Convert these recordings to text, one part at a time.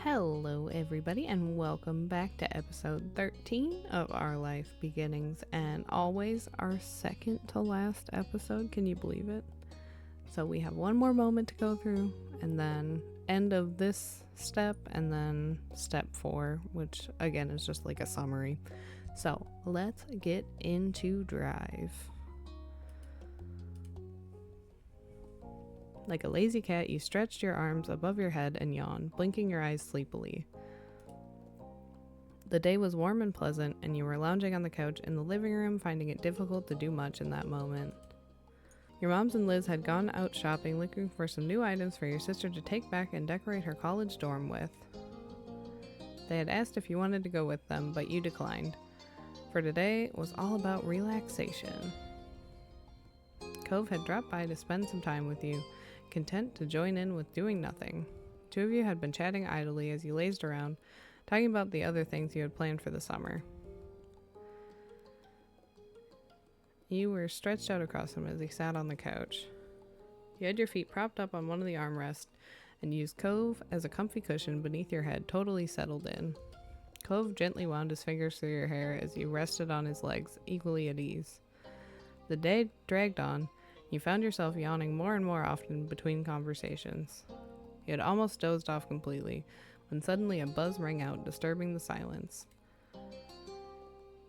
Hello, everybody, and welcome back to episode 13 of Our Life Beginnings, and always our second to last episode. Can you believe it? So we have one more moment to go through, and then end of this step, and then step 4, which again is just like a summary. So let's get into Drive. Like a lazy cat, you stretched your arms above your head and yawned, blinking your eyes sleepily. The day was warm and pleasant, and you were lounging on the couch in the living room, finding it difficult to do much in that moment. Your moms and Liz had gone out shopping, looking for some new items for your sister to take back and decorate her college dorm with. They had asked if you wanted to go with them, but you declined, for today was all about relaxation. Cove had dropped by to spend some time with you, content to join in with doing nothing. Two of you had been chatting idly as you lazed around, talking about the other things you had planned for the summer. You were stretched out across him as he sat on the couch. You had your feet propped up on one of the armrests and used Cove as a comfy cushion beneath your head, totally settled in. Cove gently wound his fingers through your hair as you rested on his legs, equally at ease. The day dragged on. You found yourself yawning more and more often between conversations. You had almost dozed off completely, when suddenly a buzz rang out, disturbing the silence.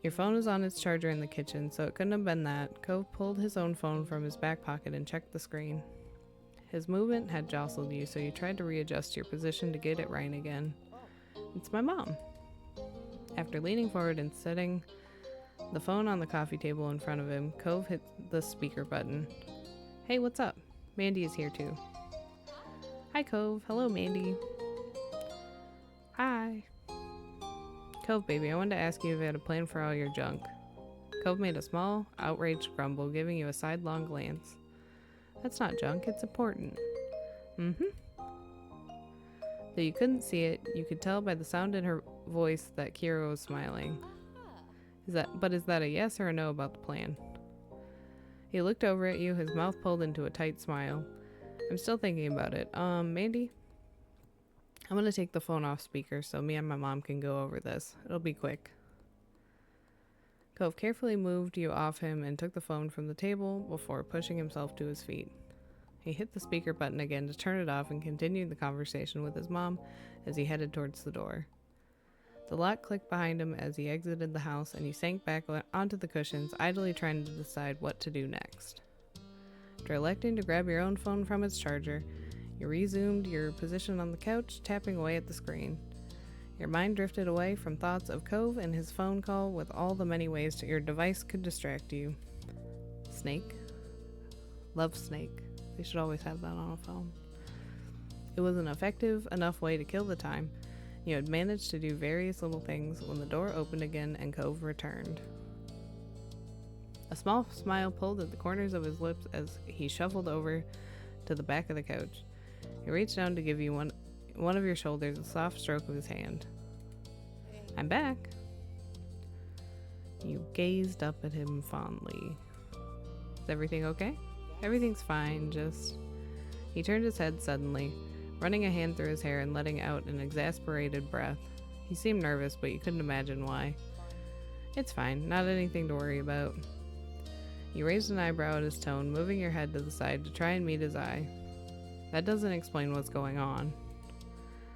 Your phone was on its charger in the kitchen, so it couldn't have been that. Cove pulled his own phone from his back pocket and checked the screen. His movement had jostled you, so you tried to readjust your position to get it right again. It's my mom. After leaning forward and setting the phone on the coffee table in front of him, Cove hit the speaker button. Hey, what's up? Mandy is here too. Hi, Cove. Hello, Mandy. Hi. Cove, baby, I wanted to ask you if you had a plan for all your junk. Cove made a small, outraged grumble, giving you a sidelong glance. That's not junk, it's important. Though you couldn't see it, you could tell by the sound in her voice that Kira was smiling. Is that a yes or a no about the plan? He looked over at you, his mouth pulled into a tight smile. I'm still thinking about it. Mandy? I'm gonna take the phone off speaker so me and my mom can go over this. It'll be quick. Cove carefully moved you off him and took the phone from the table before pushing himself to his feet. He hit the speaker button again to turn it off and continued the conversation with his mom as he headed towards the door. The lock clicked behind him as he exited the house, and he sank back onto the cushions, idly trying to decide what to do next. After electing to grab your own phone from its charger, you resumed your position on the couch, tapping away at the screen. Your mind drifted away from thoughts of Cove and his phone call with all the many ways your device could distract you. Snake. Love Snake. They should always have that on a phone. It was an effective enough way to kill the time. You had managed to do various little things when the door opened again and Cove returned. A small smile pulled at the corners of his lips as he shuffled over to the back of the couch. He reached down to give you one of your shoulders a soft stroke of his hand. I'm back. You gazed up at him fondly. Is everything okay? Everything's fine, just... He turned his head suddenly, running a hand through his hair and letting out an exasperated breath. He seemed nervous, but you couldn't imagine why. It's fine, not anything to worry about. You raised an eyebrow at his tone, moving your head to the side to try and meet his eye. That doesn't explain what's going on.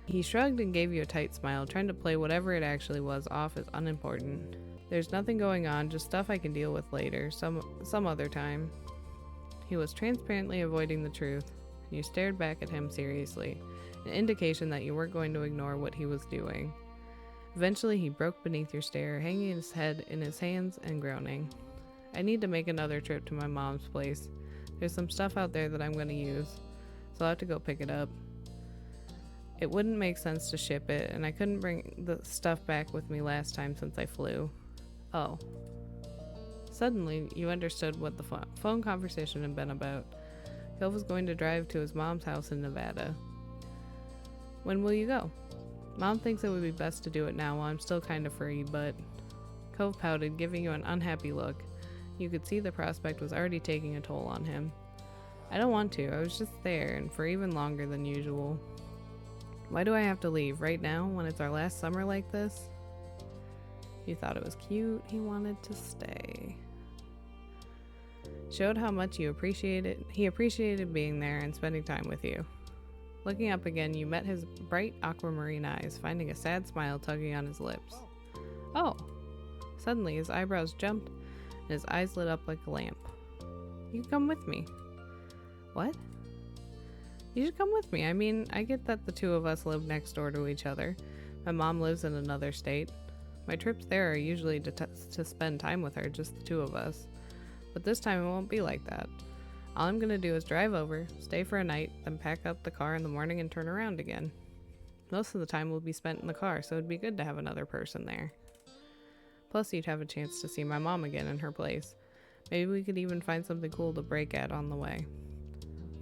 He shrugged and gave you a tight smile, trying to play whatever it actually was off as unimportant. There's nothing going on, just stuff I can deal with later, some other time. He was transparently avoiding the truth. You stared back at him seriously, an indication that you weren't going to ignore what he was doing. Eventually, he broke beneath your stare, hanging his head in his hands and groaning. I need to make another trip to my mom's place. There's some stuff out there that I'm going to use, so I'll have to go pick it up. It wouldn't make sense to ship it, and I couldn't bring the stuff back with me last time since I flew. Oh. Suddenly, you understood what the phone conversation had been about. Cove was going to drive to his mom's house in Nevada. When will you go? Mom thinks it would be best to do it now while I'm still kind of free, but... Cove pouted, giving you an unhappy look. You could see the prospect was already taking a toll on him. I don't want to. I was just there, and for even longer than usual. Why do I have to leave right now when it's our last summer like this? You thought it was cute. He wanted to stay. Showed how much he appreciated being there and spending time with you. Looking up again, you met his bright aquamarine eyes, finding a sad smile tugging on his lips. Oh! Suddenly, his eyebrows jumped, and his eyes lit up like a lamp. You come with me. What? You should come with me. I mean, I get that the two of us live next door to each other. My mom lives in another state. My trips there are usually to spend time with her, just the two of us. But this time it won't be like that. All I'm gonna do is drive over, stay for a night, then pack up the car in the morning and turn around again. Most of the time will be spent in the car, so it'd be good to have another person there. Plus you'd have a chance to see my mom again in her place. Maybe we could even find something cool to break at on the way.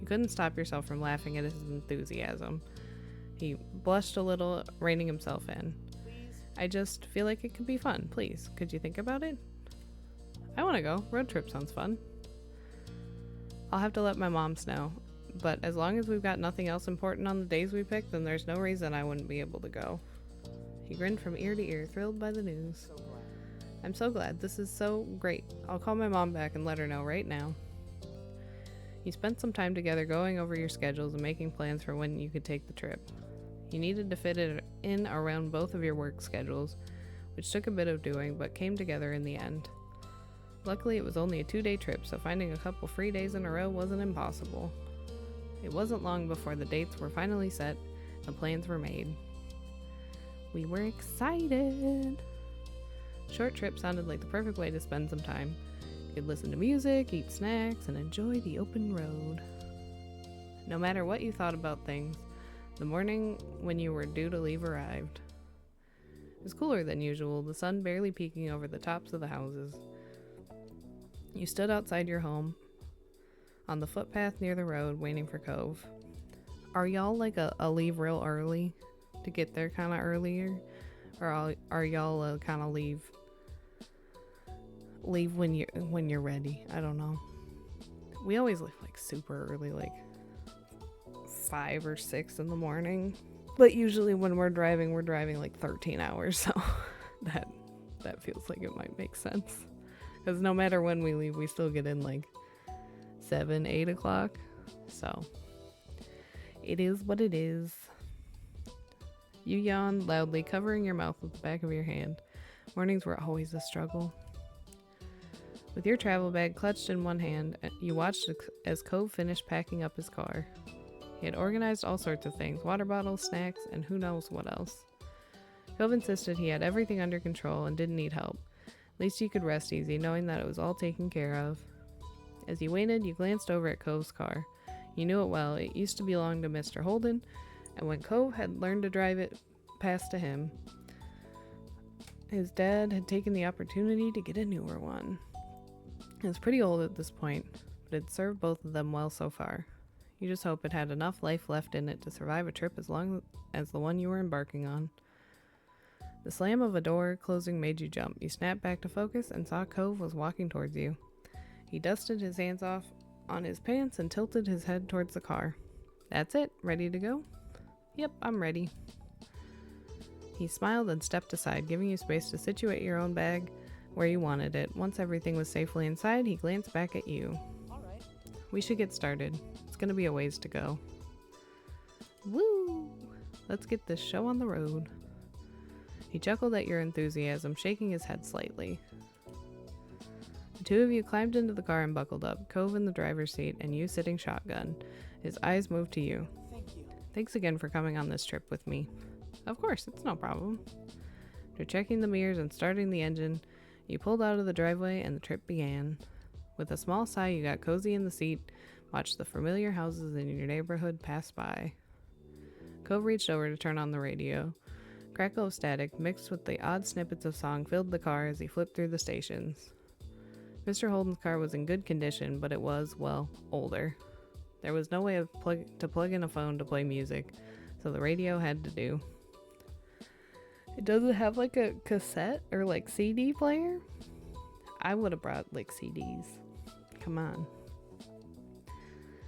You couldn't stop yourself from laughing at his enthusiasm. He blushed a little, reining himself in. I just feel like it could be fun. Please, could you think about it? I want to go. Road trip sounds fun. I'll have to let my moms know, but as long as we've got nothing else important on the days we pick, then there's no reason I wouldn't be able to go. He grinned from ear to ear, thrilled by the news. I'm so glad. This is so great. I'll call my mom back and let her know right now. You spent some time together going over your schedules and making plans for when you could take the trip. You needed to fit it in around both of your work schedules, which took a bit of doing, but came together in the end. Luckily, it was only a 2-day trip, so finding a couple free days in a row wasn't impossible. It wasn't long before the dates were finally set and the plans were made. We were excited! Short trip sounded like the perfect way to spend some time. You could listen to music, eat snacks, and enjoy the open road. No matter what you thought about things, the morning when you were due to leave arrived. It was cooler than usual, the sun barely peeking over the tops of the houses. You stood outside your home, on the footpath near the road, waiting for Cove. Are y'all like a leave real early to get there kind of earlier? Or are y'all kind of leave when you're ready? I don't know. We always leave like super early, like 5 or 6 in the morning. But usually when we're driving like 13 hours, so that feels like it might make sense. Because no matter when we leave, we still get in like 7, 8 o'clock. So it is what it is. You yawned loudly, covering your mouth with the back of your hand. Mornings were always a struggle. With your travel bag clutched in one hand, you watched as Cove finished packing up his car. He had organized all sorts of things, water bottles, snacks, and who knows what else. Cove insisted he had everything under control and didn't need help. At least you could rest easy, knowing that it was all taken care of. As you waited, you glanced over at Cove's car. You knew it well. It used to belong to Mr. Holden, and when Cove had learned to drive it past to him, his dad had taken the opportunity to get a newer one. It was pretty old at this point, but it served both of them well so far. You just hope it had enough life left in it to survive a trip as long as the one you were embarking on. The slam of a door closing made you jump. You snapped back to focus and saw Cove was walking towards you. He dusted his hands off on his pants and tilted his head towards the car. That's it? Ready to go? Yep, I'm ready. He smiled and stepped aside, giving you space to situate your own bag where you wanted it. Once everything was safely inside, he glanced back at you. All right. We should get started. It's gonna be a ways to go. Woo! Let's get this show on the road. He chuckled at your enthusiasm, shaking his head slightly. The two of you climbed into the car and buckled up, Cove in the driver's seat and you sitting shotgun. His eyes moved to you. Thank you. Thanks again for coming on this trip with me. Of course, it's no problem. After checking the mirrors and starting the engine, you pulled out of the driveway and the trip began. With a small sigh, you got cozy in the seat, watched the familiar houses in your neighborhood pass by. Cove reached over to turn on the radio. Crackle of static mixed with the odd snippets of song filled the car as he flipped through the stations. Mr. Holden's car was in good condition, but it was, well, older. There was no way to plug in a phone to play music, so the radio had to do. It doesn't have like a cassette or like CD player. I would have brought like CDs. Come on.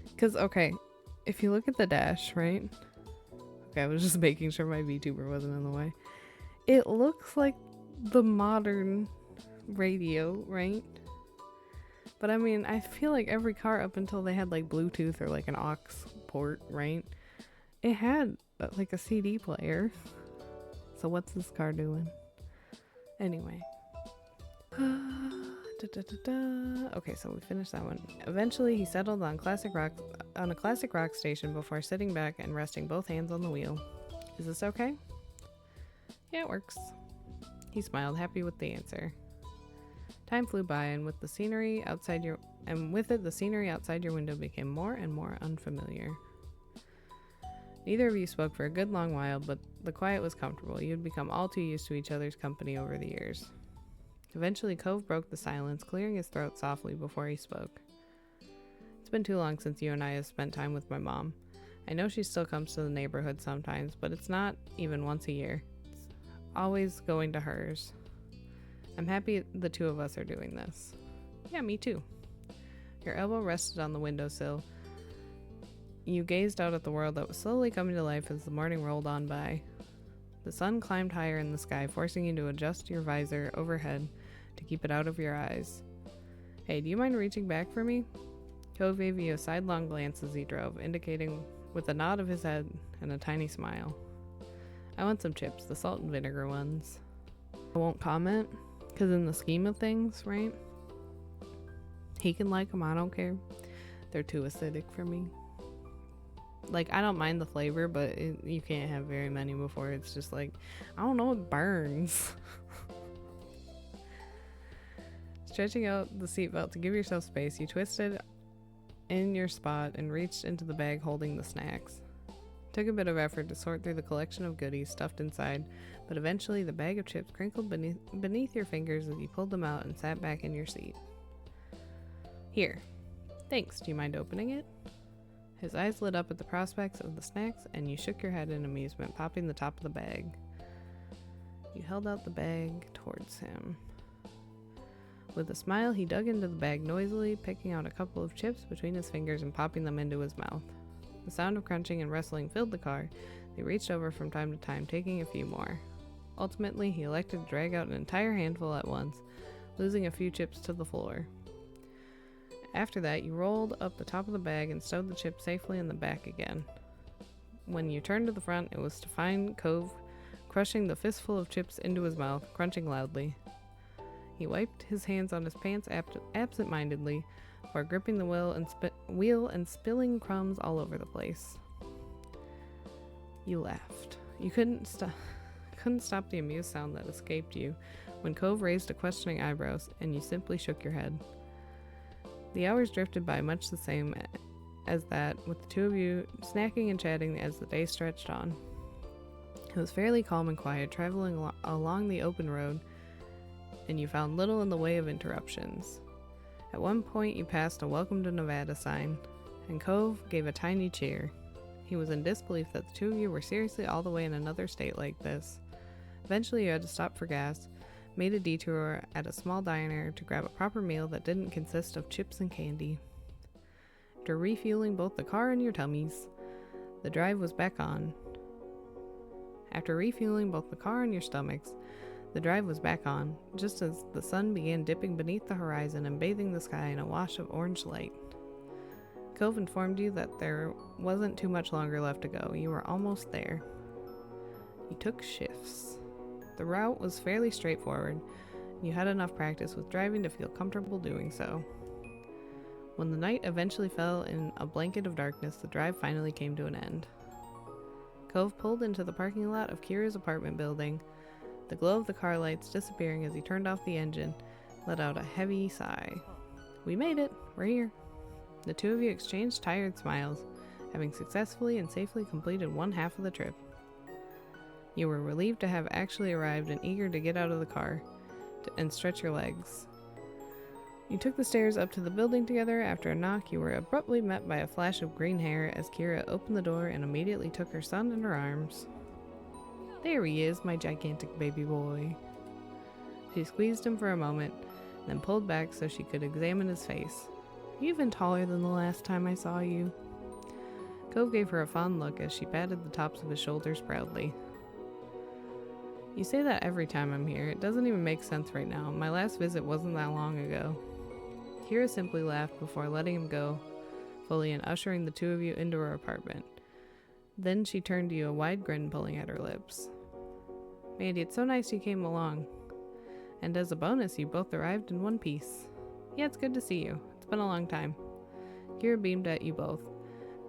Because, okay, if you look at the dash, right? Okay, I was just making sure my VTuber wasn't in the way. It looks like the modern radio, right? But I mean, I feel like every car up until they had like Bluetooth or like an aux port, right? It had like a CD player. So what's this car doing? Anyway. Okay, so we finished that one. Eventually, he settled on a classic rock station before sitting back and resting both hands on the wheel. Is this okay? Yeah, it works. He smiled, happy with the answer. Time flew by, and with it, the scenery outside your window became more and more unfamiliar. Neither of you spoke for a good long while, but the quiet was comfortable. You had become all too used to each other's company over the years. Eventually, Cove broke the silence, clearing his throat softly before he spoke. It's been too long since you and I have spent time with my mom. I know she still comes to the neighborhood sometimes, but it's not even once a year. It's always going to hers. I'm happy the two of us are doing this. Yeah, me too. Your elbow rested on the windowsill. You gazed out at the world that was slowly coming to life as the morning rolled on by. The sun climbed higher in the sky, forcing you to adjust your visor overhead to keep it out of your eyes. Hey, do you mind reaching back for me? Cove gave you a sidelong glance as he drove, indicating with a nod of his head and a tiny smile. I want some chips, the salt and vinegar ones. I won't comment, because in the scheme of things, right? He can like them, I don't care. They're too acidic for me. Like, I don't mind the flavor, but you can't have very many before it's just like, I don't know, it burns. Stretching out the seatbelt to give yourself space, you twisted in your spot and reached into the bag holding the snacks. It took a bit of effort to sort through the collection of goodies stuffed inside, but eventually the bag of chips crinkled beneath your fingers as you pulled them out and sat back in your seat. Here. Thanks. Do you mind opening it? His eyes lit up at the prospects of the snacks, and you shook your head in amusement, popping the top of the bag. You held out the bag towards him. With a smile, he dug into the bag noisily, picking out a couple of chips between his fingers and popping them into his mouth. The sound of crunching and rustling filled the car. They reached over from time to time, taking a few more. Ultimately, he elected to drag out an entire handful at once, losing a few chips to the floor. After that, you rolled up the top of the bag and stowed the chips safely in the back again. When you turned to the front, it was to find Cove crushing the fistful of chips into his mouth, crunching loudly. He wiped his hands on his pants absent-mindedly, while gripping the wheel and spilling crumbs all over the place. You laughed. You couldn't stop the amused sound that escaped you when Cove raised a questioning eyebrows, and you simply shook your head. The hours drifted by much the same as that, with the two of you snacking and chatting as the day stretched on. It was fairly calm and quiet, traveling along the open road, and you found little in the way of interruptions. At one point, you passed a Welcome to Nevada sign, and Cove gave a tiny cheer. He was in disbelief that the two of you were seriously all the way in another state like this. Eventually, you had to stop for gas, made a detour at a small diner to grab a proper meal that didn't consist of chips and candy. After refueling both the car and your tummies, the drive was back on. After refueling both the car and your stomachs, the drive was back on, just as the sun began dipping beneath the horizon and bathing the sky in a wash of orange light. Cove informed you that there wasn't too much longer left to go. You were almost there. You took shifts. The route was fairly straightforward, and you had enough practice with driving to feel comfortable doing so. When the night eventually fell in a blanket of darkness, the drive finally came to an end. Cove pulled into the parking lot of Kira's apartment building, the glow of the car lights disappearing as he turned off the engine, let out a heavy sigh. We made it. We're here. The two of you exchanged tired smiles, having successfully and safely completed one half of the trip. You were relieved to have actually arrived and eager to get out of the car and stretch your legs. You took the stairs up to the building together. After a knock, you were abruptly met by a flash of green hair as Kira opened the door and immediately took her son in her arms. There he is, my gigantic baby boy. She squeezed him for a moment, then pulled back so she could examine his face. You've been taller than the last time I saw you. Cove gave her a fond look as she patted the tops of his shoulders proudly. You say that every time I'm here. It doesn't even make sense right now. My last visit wasn't that long ago. Kira simply laughed before letting him go fully and ushering the two of you into her apartment. Then she turned to you, a wide grin pulling at her lips. Mandy, it's so nice you came along. And as a bonus, you both arrived in one piece. Yeah, it's good to see you. It's been a long time. Kira beamed at you both.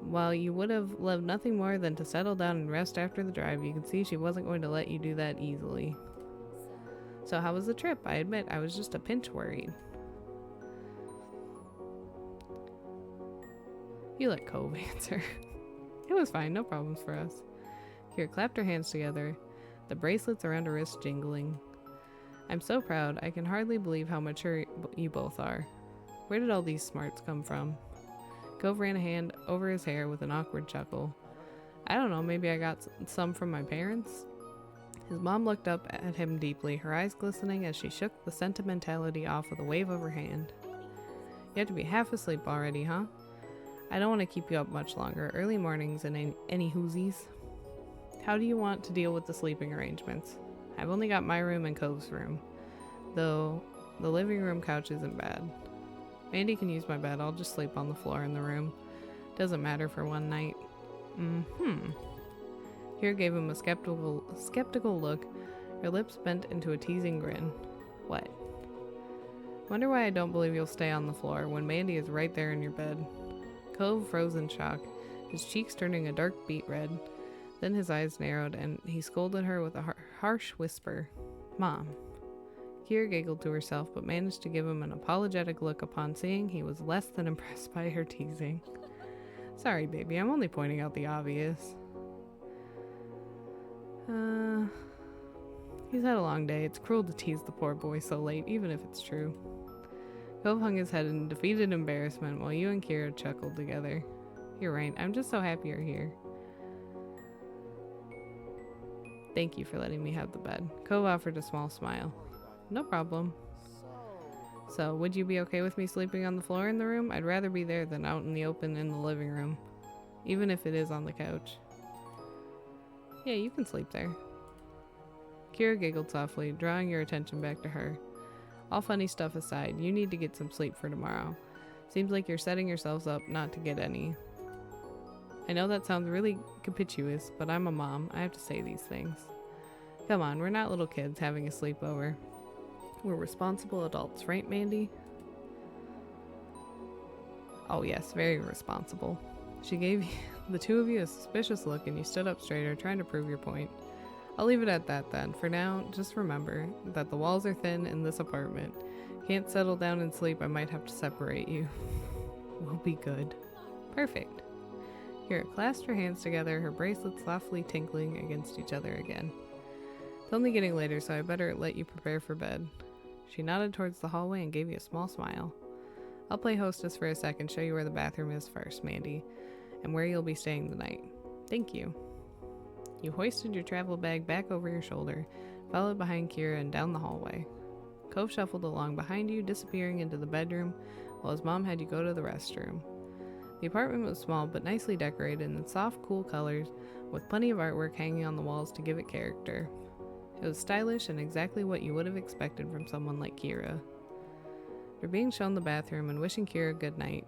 While you would have loved nothing more than to settle down and rest after the drive, you could see she wasn't going to let you do that easily. So how was the trip? I admit, I was just a pinch worried. You let Cove answer. It was fine, no problems for us. Kira clapped her hands together, the bracelets around her wrists jingling. I'm so proud, I can hardly believe how mature you both are. Where did all these smarts come from? Cove ran a hand over his hair with an awkward chuckle. I don't know, maybe I got some from my parents? His mom looked up at him deeply, her eyes glistening as she shook the sentimentality off with a wave of her hand. You have to be half asleep already, huh? I don't want to keep you up much longer. Early mornings and any whoosies. How do you want to deal with the sleeping arrangements? I've only got my room and Cove's room, though the living room couch isn't bad. Mandy can use my bed. I'll just sleep on the floor in the room. Doesn't matter for one night. Kira gave him a skeptical look, her lips bent into a teasing grin. What? Wonder why I don't believe you'll stay on the floor when Mandy is right there in your bed. Cove froze in shock, his cheeks turning a dark beet red. Then his eyes narrowed, and he scolded her with a harsh whisper. Mom. Kira giggled to herself, but managed to give him an apologetic look upon seeing he was less than impressed by her teasing. Sorry, baby, I'm only pointing out the obvious. He's had a long day. It's cruel to tease the poor boy so late, even if it's true. Cove hung his head in defeated embarrassment while you and Kira chuckled together. You're right, I'm just so happy you're here. Thank you for letting me have the bed. Cove offered a small smile. No problem. So, would you be okay with me sleeping on the floor in the room? I'd rather be there than out in the open in the living room, even if it is on the couch. Yeah, you can sleep there. Kira giggled softly, drawing your attention back to her. All funny stuff aside, you need to get some sleep for tomorrow. Seems like you're setting yourselves up not to get any. I know that sounds really captious, but I'm a mom. I have to say these things. Come on, we're not little kids having a sleepover. We're responsible adults, right, Mandy? Oh yes, very responsible. She gave the two of you a suspicious look and you stood up straighter, trying to prove your point. I'll leave it at that then. For now, just remember that the walls are thin in this apartment. Can't settle down and sleep, I might have to separate you. We'll be good. Perfect. Kira clasped her hands together, her bracelets softly tinkling against each other again. It's only getting later, so I better let you prepare for bed. She nodded towards the hallway and gave you a small smile. I'll play hostess for a sec and show you where the bathroom is first, Mandy, and where you'll be staying the night. Thank you. You hoisted your travel bag back over your shoulder, followed behind Kira and down the hallway. Cove shuffled along behind you, disappearing into the bedroom, while his mom had you go to the restroom. The apartment was small but nicely decorated in soft, cool colors, with plenty of artwork hanging on the walls to give it character. It was stylish and exactly what you would have expected from someone like Kira. After being shown the bathroom and wishing Kira good night,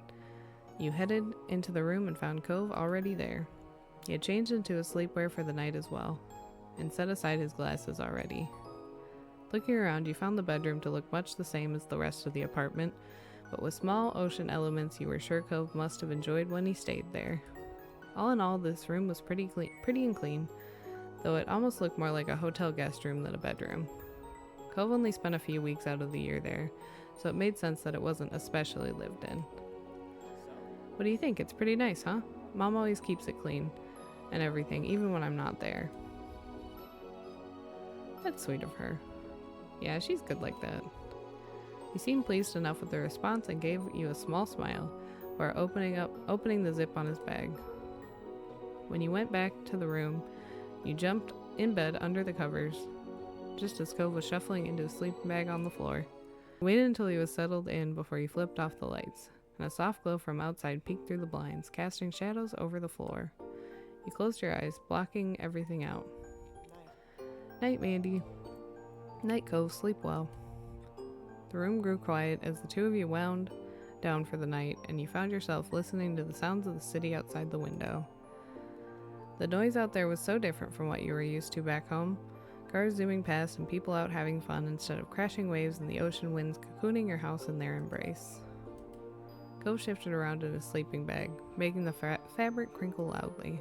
you headed into the room and found Cove already there. He had changed into his sleepwear for the night as well, and set aside his glasses already. Looking around, you found the bedroom to look much the same as the rest of the apartment, but with small ocean elements you were sure Cove must have enjoyed when he stayed there. All in all, this room was pretty and clean, though it almost looked more like a hotel guest room than a bedroom. Cove only spent a few weeks out of the year there, so it made sense that it wasn't especially lived in. What do you think? It's pretty nice, huh? Mom always keeps it clean and everything, even when I'm not there. That's sweet of her. Yeah, she's good like that. He seemed pleased enough with the response and gave you a small smile, while opening the zip on his bag. When you went back to the room, you jumped in bed under the covers, just as Cove was shuffling into his sleeping bag on the floor. You waited until he was settled in before you flipped off the lights. and a soft glow from outside peeked through the blinds, casting shadows over the floor. You closed your eyes, blocking everything out. Night, Mandy. Night, Cove. Sleep well. The room grew quiet as the two of you wound down for the night, and you found yourself listening to the sounds of the city outside the window. The noise out there was so different from what you were used to back home. Cars zooming past and people out having fun instead of crashing waves and the ocean winds cocooning your house in their embrace. Cove shifted around in his sleeping bag, making the fabric crinkle loudly.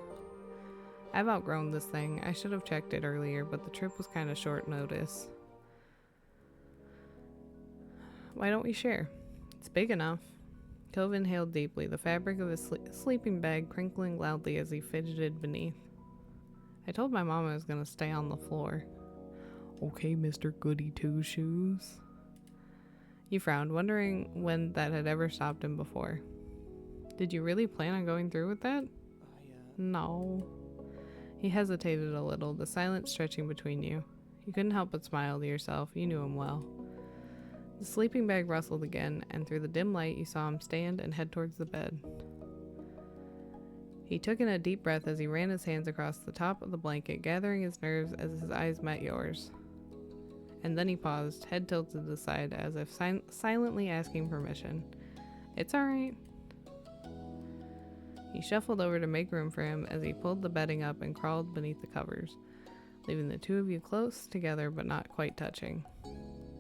I've outgrown this thing. I should have checked it earlier, but the trip was kind of short notice. Why don't we share? It's big enough. Cove inhaled deeply, the fabric of his sleeping bag crinkling loudly as he fidgeted beneath. I told my mom I was going to stay on the floor. Okay, Mr. Goody Two-Shoes. You frowned, wondering when that had ever stopped him before. Did you really plan on going through with that? No. He hesitated a little, the silence stretching between you. You couldn't help but smile to yourself. You knew him well. The sleeping bag rustled again, and through the dim light you saw him stand and head towards the bed. He took in a deep breath as he ran his hands across the top of the blanket, gathering his nerves as his eyes met yours. And then he paused, head tilted to the side, as if silently asking permission. It's alright. He shuffled over to make room for him as he pulled the bedding up and crawled beneath the covers, leaving the two of you close together but not quite touching.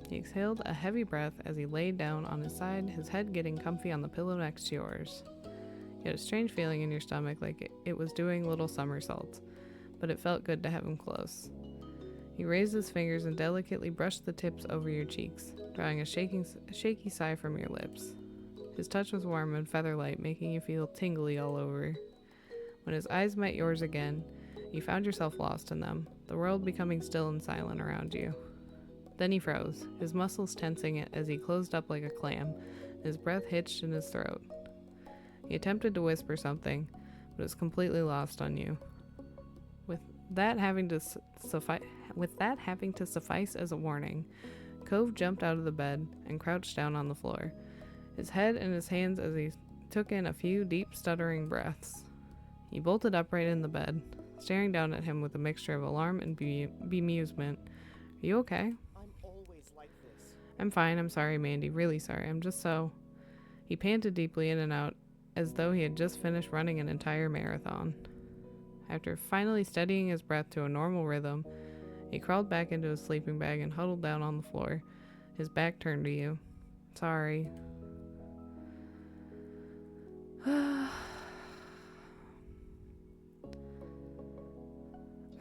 He exhaled a heavy breath as he laid down on his side, his head getting comfy on the pillow next to yours. You had a strange feeling in your stomach, like it was doing little somersaults, but it felt good to have him close. He raised his fingers and delicately brushed the tips over your cheeks, drawing a shaky sigh from your lips. His touch was warm and feather-light, making you feel tingly all over. When his eyes met yours again, you found yourself lost in them, the world becoming still and silent around you. Then he froze, his muscles tensing as he closed up like a clam, his breath hitched in his throat. He attempted to whisper something, but was completely lost on you. With that having to suffice as a warning, Cove jumped out of the bed and crouched down on the floor, his head in his hands as he took in a few deep, stuttering breaths. He bolted upright in the bed, staring down at him with a mixture of alarm and bemusement. Are you okay? I'm always like this. I'm fine, I'm sorry, Mandy, really sorry, I'm just so... He panted deeply in and out, as though he had just finished running an entire marathon. After finally steadying his breath to a normal rhythm, he crawled back into his sleeping bag and huddled down on the floor, his back turned to you. Sorry.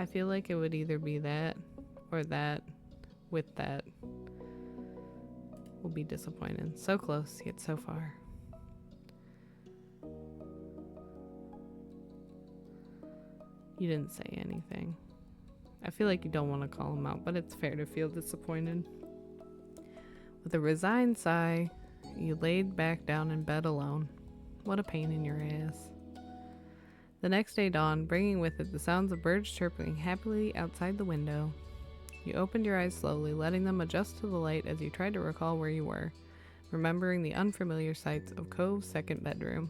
I feel like it would either be that or that with that. Will be disappointed. So close, yet so far. You didn't say anything. I feel like you don't want to call him out, but it's fair to feel disappointed. With a resigned sigh, you laid back down in bed alone. What a pain in your ass. The next day dawned, bringing with it the sounds of birds chirping happily outside the window. You opened your eyes slowly, letting them adjust to the light as you tried to recall where you were, remembering the unfamiliar sights of Cove's second bedroom.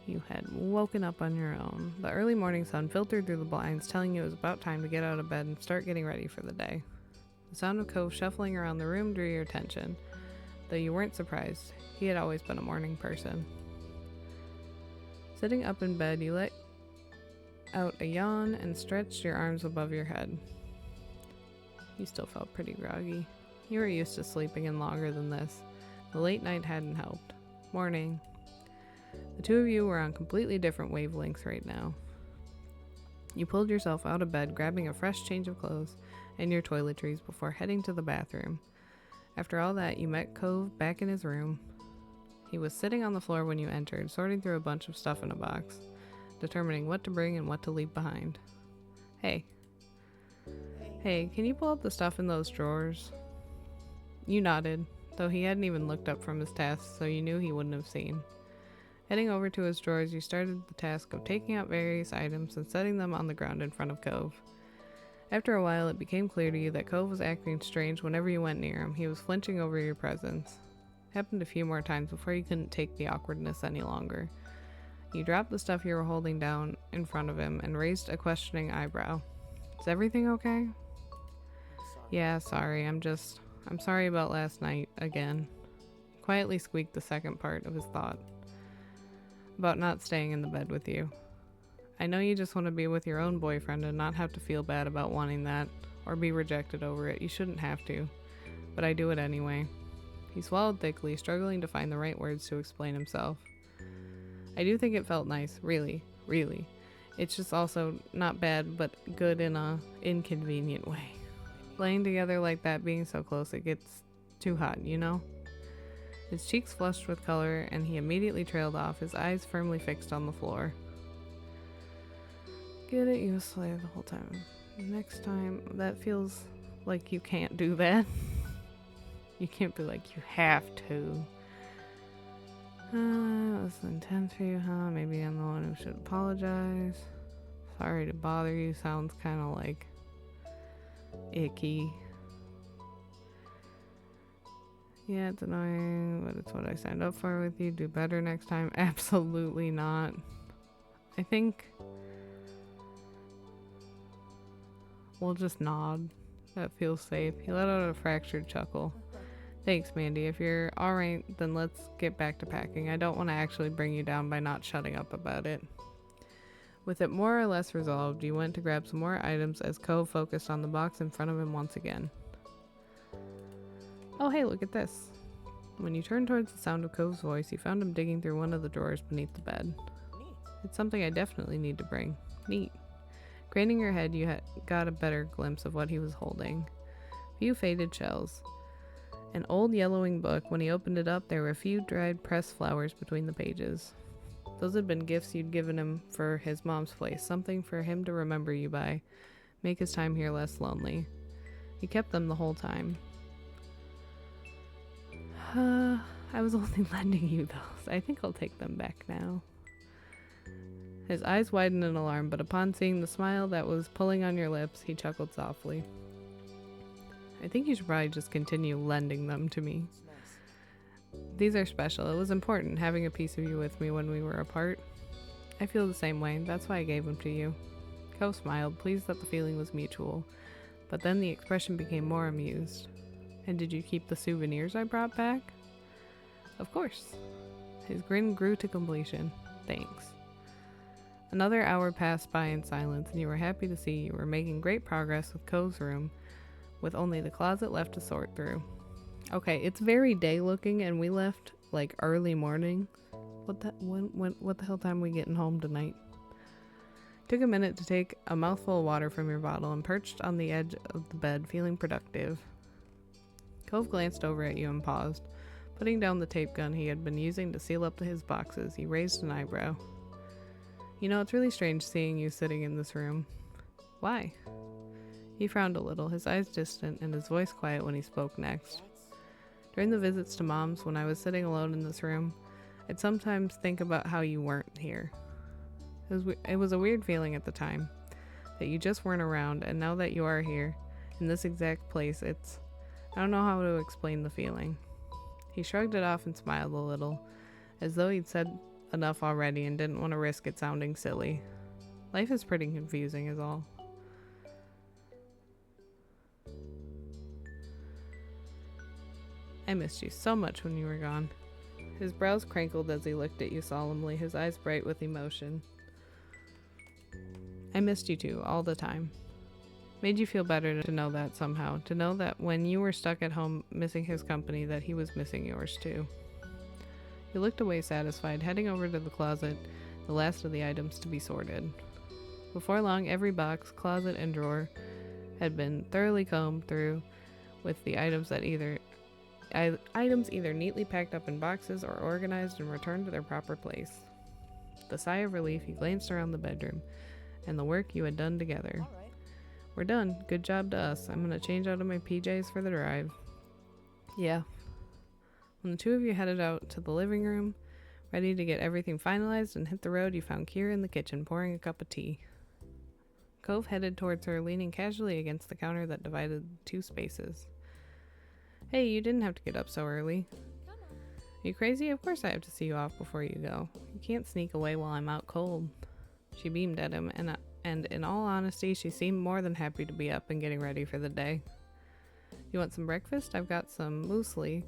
You had woken up on your own. The early morning sun filtered through the blinds, telling you it was about time to get out of bed and start getting ready for the day. The sound of Cove shuffling around the room drew your attention, though you weren't surprised. He had always been a morning person. Sitting up in bed, you let out a yawn and stretched your arms above your head. You still felt pretty groggy. You were used to sleeping in longer than this. The late night hadn't helped. Morning. The two of you were on completely different wavelengths right now. You pulled yourself out of bed, grabbing a fresh change of clothes and your toiletries before heading to the bathroom. After all that, you met Cove back in his room. He was sitting on the floor when you entered, sorting through a bunch of stuff in a box, determining what to bring and what to leave behind. Hey, can you pull up the stuff in those drawers? You nodded, though he hadn't even looked up from his task, so you knew he wouldn't have seen. Heading over to his drawers, you started the task of taking out various items and setting them on the ground in front of Cove. After a while, it became clear to you that Cove was acting strange whenever you went near him. He was flinching over your presence. Happened a few more times before you couldn't take the awkwardness any longer. You dropped the stuff you were holding down in front of him and raised a questioning eyebrow. Is everything okay? I'm sorry. Yeah, sorry. I'm sorry about last night again. Quietly squeaked the second part of his thought. About not staying in the bed with you. I know you just want to be with your own boyfriend and not have to feel bad about wanting that, or be rejected over it. You shouldn't have to. But I do it anyway. He swallowed thickly, struggling to find the right words to explain himself. I do think it felt nice, really, really. It's just also not bad, but good in a inconvenient way. Laying together like that, being so close, it gets too hot, you know? His cheeks flushed with color, and he immediately trailed off, his eyes firmly fixed on the floor. Get it, you a slave the whole time. Next time, that feels like you can't do that. You can't be like, you have to. It was intense for you, huh? Maybe I'm the one who should apologize. Sorry to bother you sounds kind of like icky. Yeah, it's annoying, but it's what I signed up for with you. Do better next time. Absolutely not. I think we'll just nod. That feels safe. He let out a fractured chuckle. Thanks, Mandy. If you're alright, then let's get back to packing. I don't want to actually bring you down by not shutting up about it. With it more or less resolved, you went to grab some more items as Cove focused on the box in front of him once again. Oh, hey, look at this. When you turned towards the sound of Cove's voice, you found him digging through one of the drawers beneath the bed. Neat. It's something I definitely need to bring. Neat. Craning your head, you got a better glimpse of what he was holding. Few faded shells. An old yellowing book. When he opened it up, there were a few dried pressed flowers between the pages. Those had been gifts you'd given him for his mom's place, something for him to remember you by, make his time here less lonely. He kept them the whole time. I was only lending you those. I think I'll take them back now. His eyes widened in alarm, but upon seeing the smile that was pulling on your lips, he chuckled softly. I think you should probably just continue lending them to me. It's nice. These are special. It was important having a piece of you with me when we were apart. I feel the same way. That's why I gave them to you. Cove smiled, pleased that the feeling was mutual. But then the expression became more amused. And did you keep the souvenirs I brought back? Of course. His grin grew to completion. Thanks. Another hour passed by in silence, and you were happy to see you were making great progress with Cove's room, with only the closet left to sort through. Okay, it's very day looking, and we left like early morning. What the hell time are we getting home tonight? Took a minute to take a mouthful of water from your bottle and perched on the edge of the bed, feeling productive. Cove glanced over at you and paused. Putting down the tape gun he had been using to seal up his boxes, he raised an eyebrow. You know, it's really strange seeing you sitting in this room. Why? He frowned a little, his eyes distant and his voice quiet when he spoke next. During the visits to Mom's, when I was sitting alone in this room, I'd sometimes think about how you weren't here. It was a weird feeling at the time, that you just weren't around, and now that you are here, in this exact place, I don't know how to explain the feeling. He shrugged it off and smiled a little, as though he'd said enough already and didn't want to risk it sounding silly. Life is pretty confusing is all. I missed you so much when you were gone. His brows crinkled as he looked at you solemnly, his eyes bright with emotion. I missed you too, all the time. Made you feel better to know that somehow, to know that when you were stuck at home missing his company, that he was missing yours too. He looked away satisfied, heading over to the closet, the last of the items to be sorted. Before long, every box, closet, and drawer had been thoroughly combed through, with the items either neatly packed up in boxes or organized and returned to their proper place. With a sigh of relief, he glanced around the bedroom and the work you had done together. All right. We're done. Good job to us. I'm going to change out of my PJs for the drive. Yeah. When the two of you headed out to the living room, ready to get everything finalized and hit the road, you found Kira in the kitchen pouring a cup of tea. Cove headed towards her, leaning casually against the counter that divided two spaces. Hey, you didn't have to get up so early. You crazy? Of course I have to see you off before you go. You can't sneak away while I'm out cold. She beamed at him, and in all honesty, she seemed more than happy to be up and getting ready for the day. You want some breakfast? I've got some muesli,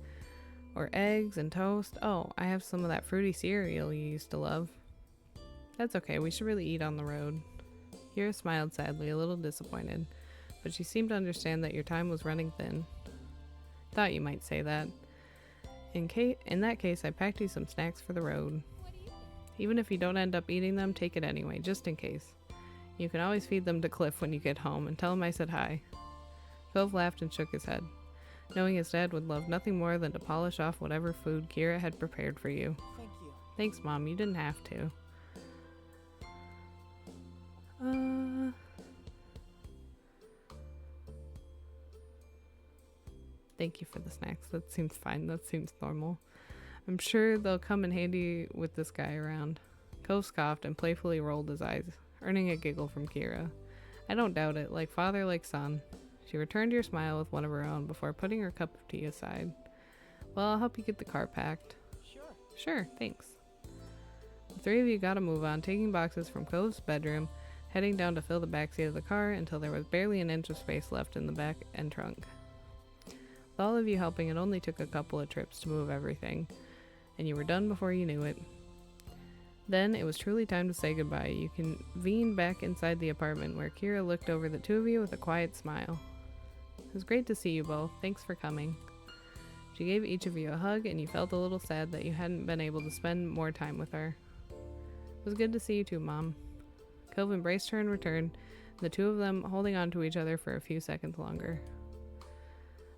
or eggs and toast. Oh, I have some of that fruity cereal you used to love. That's okay, we should really eat on the road. Kira smiled sadly, a little disappointed, but she seemed to understand that your time was running thin. Thought you might say that. In that case, I packed you some snacks for the road. Even if you don't end up eating them, take it anyway, just in case. You can always feed them to Cliff when you get home, and tell him I said hi. Cove laughed and shook his head, knowing his dad would love nothing more than to polish off whatever food Kira had prepared for you. Thank you. Thanks, Mom, you didn't have to. Thank you for the snacks. That seems fine. That seems normal. I'm sure they'll come in handy with this guy around. Cove scoffed and playfully rolled his eyes, earning a giggle from Kira. I don't doubt it. Like father, like son. She returned your smile with one of her own before putting her cup of tea aside. Well, I'll help you get the car packed. Sure, thanks. The three of you got a move on, taking boxes from Cove's bedroom, heading down to fill the backseat of the car until there was barely an inch of space left in the back and trunk. With all of you helping, it only took a couple of trips to move everything, and you were done before you knew it. Then it was truly time to say goodbye. You convened back inside the apartment where Kira looked over the two of you with a quiet smile. It was great to see you both. Thanks for coming. She gave each of you a hug, and you felt a little sad that you hadn't been able to spend more time with her. It was good to see you too, Mom. Cove embraced her in return, the two of them holding on to each other for a few seconds longer.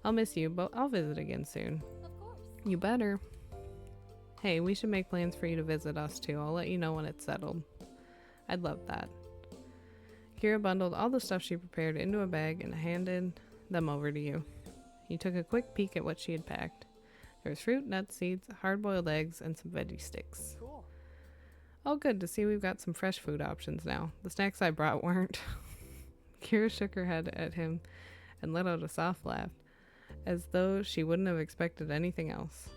I'll miss you, but I'll visit again soon. Of course. You better. Hey, we should make plans for you to visit us too. I'll let you know when it's settled. I'd love that. Kira bundled all the stuff she prepared into a bag and handed them over to you. You took a quick peek at what she had packed. There was fruit, nuts, seeds, hard-boiled eggs, and some veggie sticks. Cool. Oh, good to see we've got some fresh food options now. The snacks I brought weren't. Kira shook her head at him and let out a soft laugh, as though she wouldn't have expected anything else.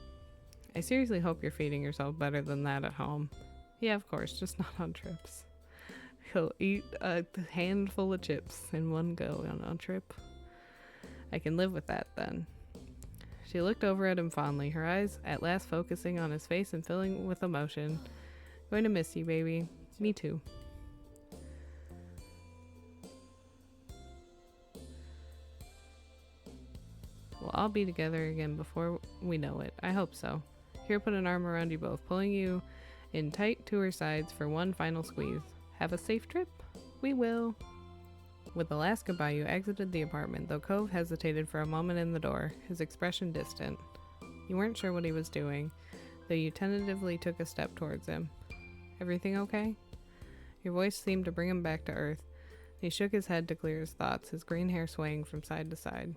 I seriously hope you're feeding yourself better than that at home. Yeah, of course, just not on trips. He'll eat a handful of chips in one go on a trip. I can live with that then. She looked over at him fondly, her eyes at last focusing on his face and filling with emotion. Going to miss you, baby. Me too. We'll all be together again before we know it. I hope so. Kira put an arm around you both, pulling you in tight to her sides for one final squeeze. Have a safe trip? We will. With the last goodbye, you exited the apartment, though Cove hesitated for a moment in the door, his expression distant. You weren't sure what he was doing, though you tentatively took a step towards him. Everything okay? Your voice seemed to bring him back to earth. He shook his head to clear his thoughts, his green hair swaying from side to side.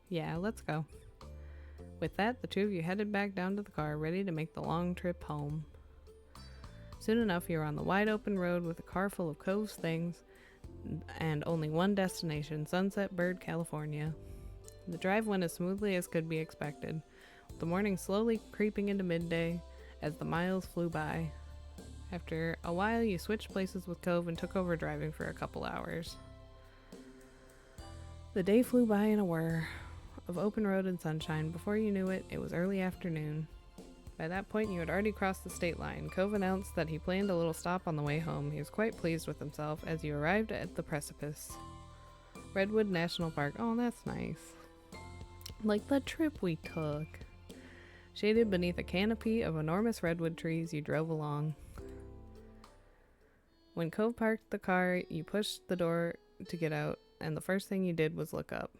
Yeah, let's go. With that, the two of you headed back down to the car, ready to make the long trip home. Soon enough, you were on the wide open road with a car full of Cove's things and only one destination, Sunset Bird, California. The drive went as smoothly as could be expected, with the morning slowly creeping into midday as the miles flew by. After a while, you switched places with Cove and took over driving for a couple hours. The day flew by in a whir of open road and sunshine. Before you knew it, it was early afternoon. By that point, you had already crossed the state line. Cove announced that he planned a little stop on the way home. He was quite pleased with himself as you arrived at the precipice. Redwood National Park. Oh, that's nice. Like the trip we took. Shaded beneath a canopy of enormous redwood trees, you drove along. When Cove parked the car, you pushed the door to get out, and the first thing you did was look up.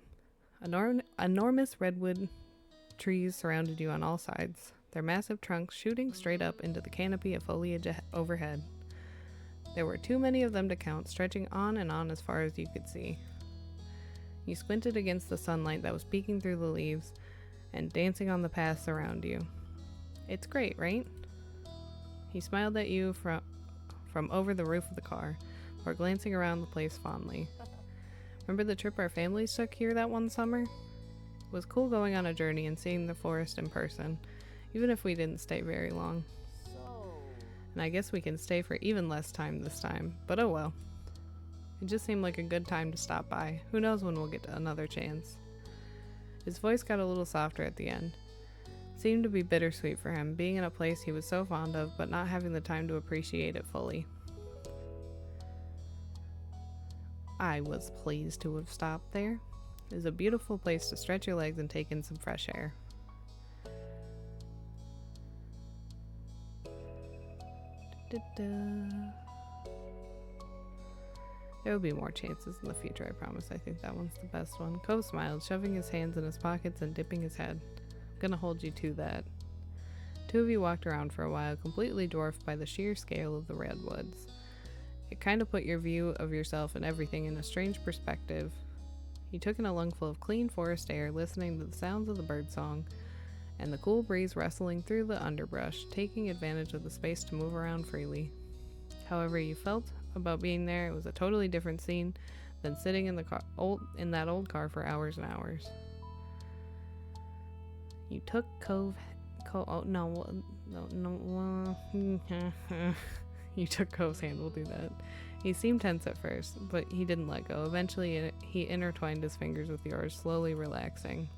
Enormous redwood trees surrounded you on all sides, their massive trunks shooting straight up into the canopy of foliage overhead. There were too many of them to count, stretching on and on as far as you could see. You squinted against the sunlight that was peeking through the leaves and dancing on the paths around you. It's great, right? He smiled at you from over the roof of the car, or glancing around the place fondly. Remember the trip our families took here that one summer? It was cool going on a journey and seeing the forest in person. even if we didn't stay very long. So, And I guess we can stay for even less time this time, but oh well. It just seemed like a good time to stop by. Who knows when we'll get another chance. His voice got a little softer at the end. It seemed to be bittersweet for him, being in a place he was so fond of, but not having the time to appreciate it fully. I was pleased to have stopped there. It was a beautiful place to stretch your legs and take in some fresh air. There will be more chances in the future, I promise. I think that one's the best one. Cove smiled, shoving his hands in his pockets and dipping his head. I'm gonna hold you to that. Two of you walked around for a while, completely dwarfed by the sheer scale of the redwoods. It kind of put your view of yourself and everything in a strange perspective. You took in a lungful of clean forest air, listening to the sounds of the birdsong and the cool breeze rustling through the underbrush, taking advantage of the space to move around freely. However you felt about being there, it was a totally different scene than sitting in that old car for hours and hours. You took You took Cove's hand, we'll do that. He seemed tense at first, but he didn't let go. Eventually, he intertwined his fingers with yours, slowly relaxing.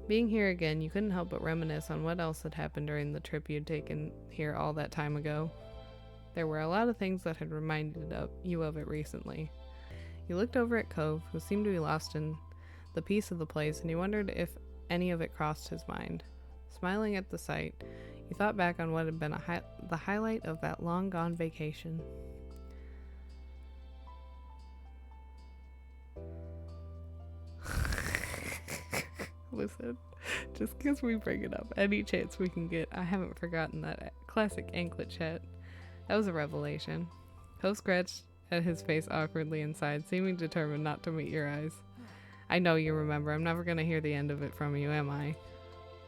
Being here again, you couldn't help but reminisce on what else had happened during the trip you'd taken here all that time ago. There were a lot of things that had reminded you of it recently. You looked over at Cove, who seemed to be lost in the peace of the place, and you wondered if any of it crossed his mind. Smiling at the sight, you thought back on what had been the highlight of that long-gone vacation. Listen, just because we bring it up any chance we can get, I haven't forgotten that classic anklet chat. That was a revelation. Cove scratched at his face awkwardly inside, seeming determined not to meet your eyes. I know you remember. I'm never going to hear the end of it from you, am I?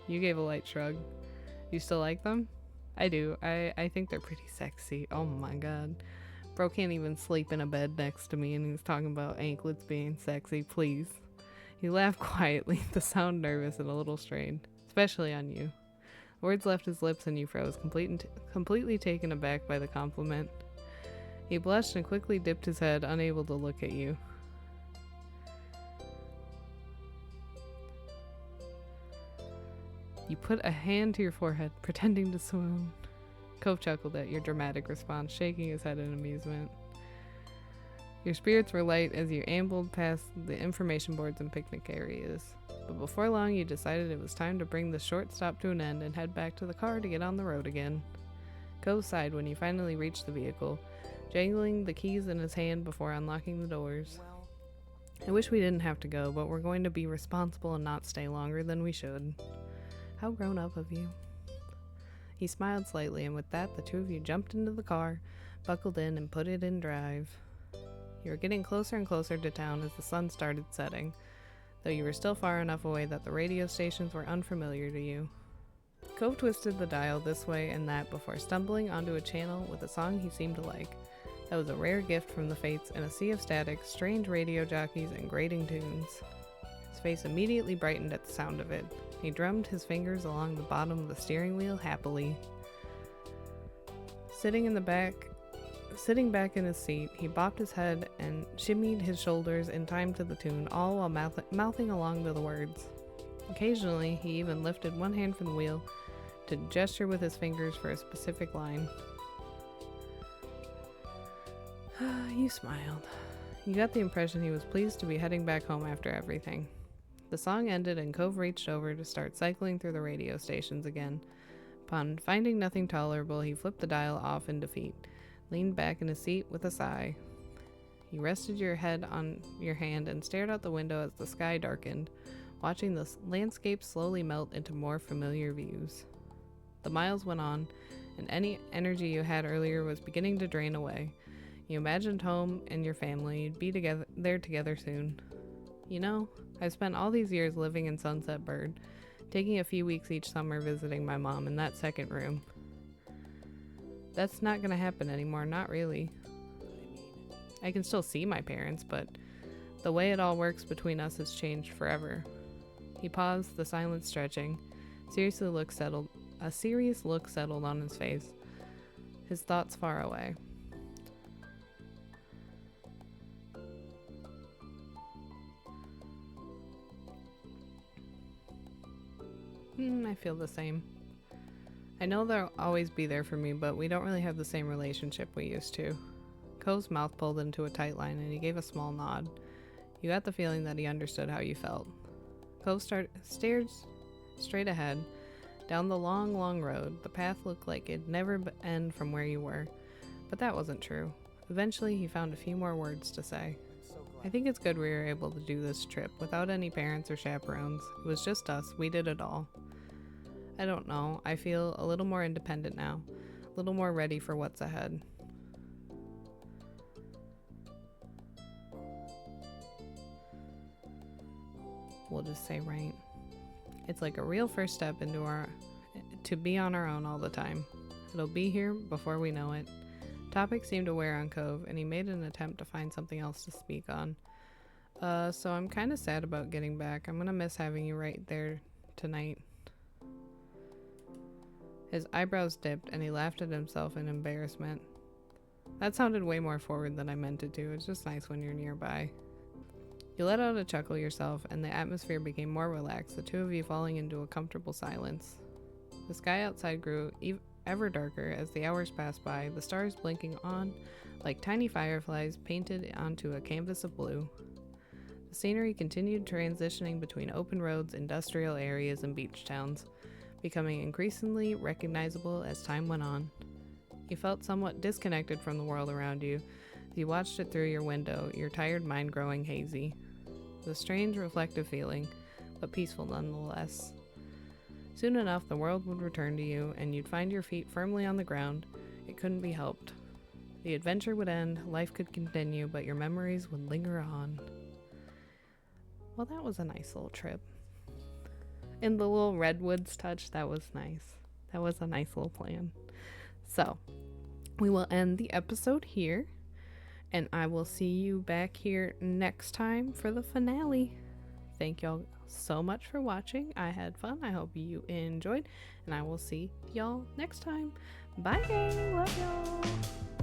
You gave a light shrug. You still like them? I do. I think they're pretty sexy. Oh my god. Bro can't even sleep in a bed next to me and he's talking about anklets being sexy. Please. He laughed quietly, the sound nervous and a little strained, especially on you. Words left his lips and you froze, completely taken aback by the compliment. He blushed and quickly dipped his head, unable to look at you. You put a hand to your forehead, pretending to swoon. Cove chuckled at your dramatic response, shaking his head in amusement. Your spirits were light as you ambled past the information boards and picnic areas. But before long, you decided it was time to bring the short stop to an end and head back to the car to get on the road again. Cove sighed when you finally reached the vehicle, jangling the keys in his hand before unlocking the doors. I wish we didn't have to go, but we're going to be responsible and not stay longer than we should. How grown up of you. He smiled slightly, and with that, the two of you jumped into the car, buckled in, and put it in drive. You were getting closer and closer to town as the sun started setting, though you were still far enough away that the radio stations were unfamiliar to you. Cove twisted the dial this way and that before stumbling onto a channel with a song he seemed to like. That was a rare gift from the fates in a sea of static, strange radio jockeys, and grating tunes. His face immediately brightened at the sound of it. He drummed his fingers along the bottom of the steering wheel happily. Sitting back in his seat, he bopped his head and shimmied his shoulders in time to the tune, all while mouthing along to the words. Occasionally, he even lifted one hand from the wheel to gesture with his fingers for a specific line. You smiled. You got the impression he was pleased to be heading back home after everything. The song ended and Cove reached over to start cycling through the radio stations again. Upon finding nothing tolerable, he flipped the dial off in defeat, leaned back in his seat with a sigh. You rested your head on your hand and stared out the window as the sky darkened, watching the landscape slowly melt into more familiar views. The miles went on, and any energy you had earlier was beginning to drain away. You imagined home and your family. You'd be there together soon. You know, I've spent all these years living in Sunset Bird, taking a few weeks each summer visiting my mom in that second room. That's not gonna happen anymore, not really. I can still see my parents, but the way it all works between us has changed forever. He paused, the silence stretching. A serious look settled on his face, his thoughts far away. I feel the same. I know they'll always be there for me, but we don't really have the same relationship we used to. Cove's mouth pulled into a tight line and he gave a small nod. You got the feeling that he understood how you felt. Cove stared straight ahead, down the long, long road. The path looked like it'd never end from where you were, but that wasn't true. Eventually, he found a few more words to say. I think it's good we were able to do this trip without any parents or chaperones. It was just us. We did it all. I don't know. I feel a little more independent now, a little more ready for what's ahead. We'll just say right. It's like a real first step to be on our own all the time. It'll be here before we know it. Topics seemed to wear on Cove, and he made an attempt to find something else to speak on. So I'm kind of sad about getting back. I'm gonna miss having you right there tonight. His eyebrows dipped, and he laughed at himself in embarrassment. That sounded way more forward than I meant it to. It's just nice when you're nearby. You let out a chuckle yourself, and the atmosphere became more relaxed, the two of you falling into a comfortable silence. The sky outside grew ever darker as the hours passed by, the stars blinking on like tiny fireflies painted onto a canvas of blue. The scenery continued transitioning between open roads, industrial areas, and beach towns, becoming increasingly recognizable as time went on. You felt somewhat disconnected from the world around you as you watched it through your window, your tired mind growing hazy. It was a strange, reflective feeling, but peaceful nonetheless. Soon enough, the world would return to you, and you'd find your feet firmly on the ground. It couldn't be helped. The adventure would end, life could continue, but your memories would linger on. Well, that was a nice little trip. And the little redwoods touch, that was nice. That was a nice little plan. So, we will end the episode here, and I will see you back here next time for the finale. Thank y'all so much for watching. I had fun. I hope you enjoyed, and I will see y'all next time. Bye. Love y'all.